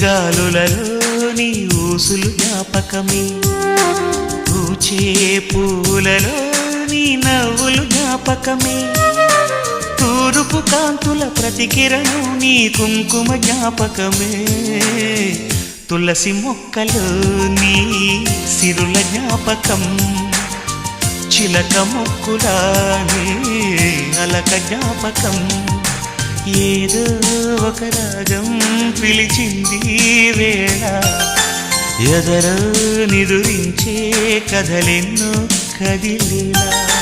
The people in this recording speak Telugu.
గాలులలో నీ ఊసులు జ్ఞాపకమే, పూచే పూలలో నీ నవ్వులు జ్ఞాపకమే, తూరుపు కాంతుల ప్రతికిరణం నీ కుంకుమ జ్ఞాపకమే, తులసి మొక్కలో నీ సిరుల జ్ఞాపకం, చిలక మొక్కులా నీ అలక జ్ఞాపకం, ఏదో ఒక రాగం పిలిచింది వేళ, ఎదరో నిదురించే కథలెన్నో కదిలేలా.